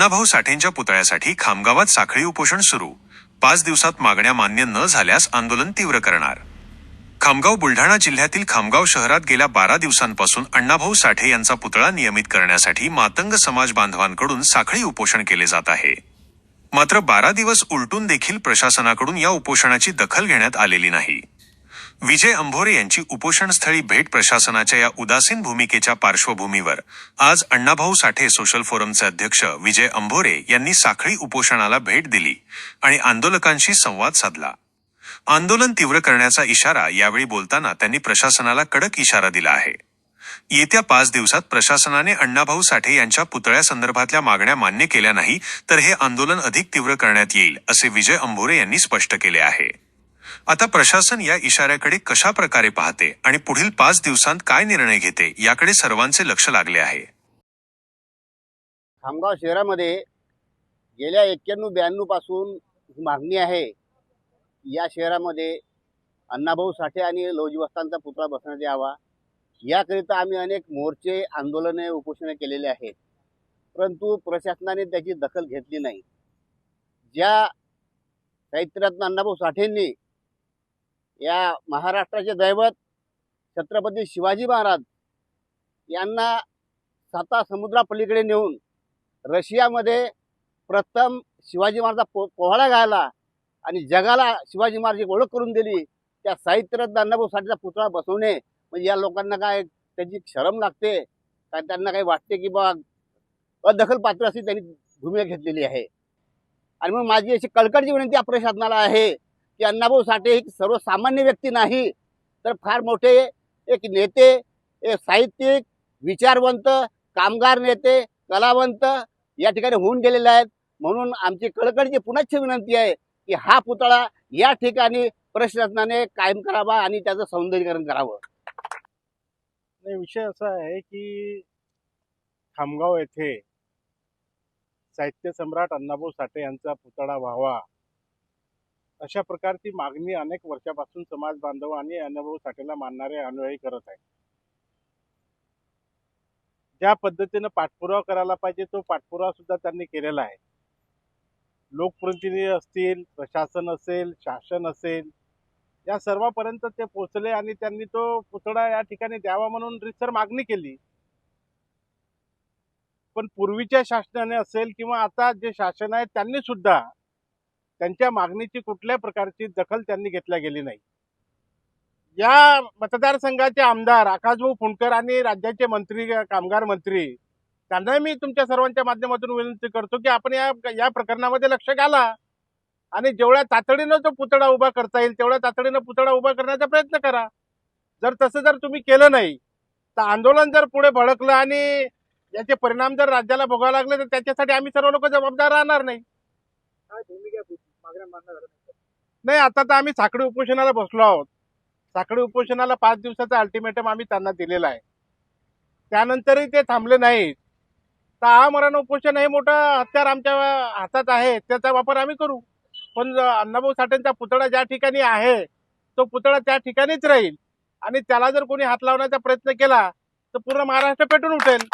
अण्णाभाऊ साठेंच्या पुतळ्यासाठी खामगावात साखळी उपोषण सुरू. 5 दिवसात मागण्या मान्य न झाल्यास आंदोलन तीव्र करणार. खामगाव बुलढाणा जिल्ह्यातील खामगाव शहरात गेल्या 12 दिवसांपासून अण्णाभाऊ साठे यांचा पुतळा नियमित करण्यासाठी मातंग समाज बांधवांकडून साखळी उपोषण केले जात आहे. मात्र 12 दिवस उलटून देखील प्रशासनाकडून या उपोषणाची दखल घेण्यात आलेली नाही. विजय अंभोरे यांची उपोषणस्थळी भेट प्रशासनाच्या या उदासीन भूमिकेच्या पार्श्वभूमीवर आज अण्णाभाऊ साठे सोशल फोरमचे अध्यक्ष विजय अंभोरे यांनी साखळी उपोषणाला भेट दिली आणि आंदोलकांशी संवाद साधला. आंदोलन तीव्र करण्याचा इशारा यावेळी बोलताना त्यांनी प्रशासनाला कडक इशारा दिला आहे. येत्या 5 दिवसात प्रशासनाने अण्णाभाऊ साठे यांच्या पुतळ्यासंदर्भातल्या मागण्या मान्य केल्या नाही तर हे आंदोलन अधिक तीव्र करण्यात येईल असे विजय अंभोरे यांनी स्पष्ट केले आहे. आता प्रशासन या इशाऱ्याकडे कशा प्रकारे पाहते आणि पुढील 5 दिवसांत काय निर्णय घेते याकडे सर्वांचे लक्ष लागले आहे. खामगाव शहरामध्ये गेल्या 91-92 पासून मागणी आहे. या शहरामध्ये अण्णाभाऊ साठे आणि लौजी वस्तांचा पुतळा बसवण्यात यावा याकरिता आम्ही अनेक मोर्चे, आंदोलने, उपोषणे केलेले आहेत. परंतु प्रशासनाने त्याची दखल घेतली नाही. ज्या साहित्यरत्न अण्णाभाऊ साठेंनी या महाराष्ट्राचे दैवत छत्रपती शिवाजी महाराज यांना 7 समुद्रापलीकडे नेऊन रशियामध्ये प्रथम शिवाजी महाराजांचा पोवाडा गायला आणि जगाला शिवाजी महाराजांची ओळख करून दिली. त्या साहित्यरत्न अण्णाभाऊ साठेचा पुतळा बसवणे म्हणजे या लोकांना काय त्याची शरम लागते काय? त्यांना काही वाटते की बा अदखल पात्र अशी त्यांनी भूमिका घेतलेली आहे. आणि मग माझी अशी कळकळीची विनंती या प्रशासनाला आहे की अण्णाभाऊ साठे एक सर्वसामान्य व्यक्ती नाही तर फार मोठे एक नेते, एक साहित्यिक, विचारवंत, कामगार नेते, कलावंत या ठिकाणी होऊन गेलेले आहेत. म्हणून आमची कळकळीची पुनश्च विनंती आहे की हा पुतळा या ठिकाणी प्रशासनाने कायम करावा आणि त्याचं सौंदर्यीकरण करावं. विषय असा आहे की खामगाव येथे साहित्य सम्राट अण्णाभाऊ साठे यांचा पुतळा व्हावा अशा प्रकारची मागणी अनेक वर्षापासून समाज बांधव आणि अण्णाभाऊ साठेला मानणारे अनुयायी करत आहेत. ज्या पद्धतीने पाठपुरावा करायला पाहिजे तो पाठपुरावा सुद्धा त्यांनी केलेला आहे. लोकप्रतिनिधी असतील, प्रशासन असेल, शासन असेल, या सर्वांपर्यंत ते पोहोचले आणि त्यांनी तो पुतळा या ठिकाणी द्यावा म्हणून रितसर मागणी केली. पण पूर्वीच्या शासनाने असेल किंवा आता जे शासन आहे त्यांनी सुद्धा त्यांच्या मागणीची कुठल्या प्रकारची दखल त्यांनी घेतल्या गेली नाही. या मतदारसंघाचे आमदार आकाशभाऊ फुंडकर आणि राज्याचे मंत्री, कामगार मंत्री, त्यांना मी तुमच्या सर्वांच्या माध्यमातून विनंती करतो की आपण या प्रकरणामध्ये लक्ष घाला आणि जेवढ्या तातडीनं तो पुतळा उभा करता येईल तेवढ्या तातडीनं पुतळा उभा करण्याचा प्रयत्न करा. जर तुम्ही केलं नाही तर आंदोलन जर पुढे भडकलं आणि याचे परिणाम जर राज्याला भोगावे लागले तर त्याच्यासाठी आम्ही सर्व लोक जबाबदार राहणार नाही. नाही, आता तर आम्ही साखळी उपोषणाला बसलो आहोत. साखळी उपोषणाला 5 दिवसाचा अल्टिमेटम आम्ही त्यांना दिलेला आहे. त्यानंतरही ते थांबले नाहीत तर आमरण उपोषण हे मोठं हत्यार आमच्या हातात आहे, त्याचा वापर आम्ही करू. पण अण्णाभाऊ साठेंचा पुतळा ज्या ठिकाणी आहे तो पुतळा त्या ठिकाणीच राहील आणि त्याला जर कोणी हात लावण्याचा प्रयत्न केला तर पूर्ण महाराष्ट्र पेटून उठेल.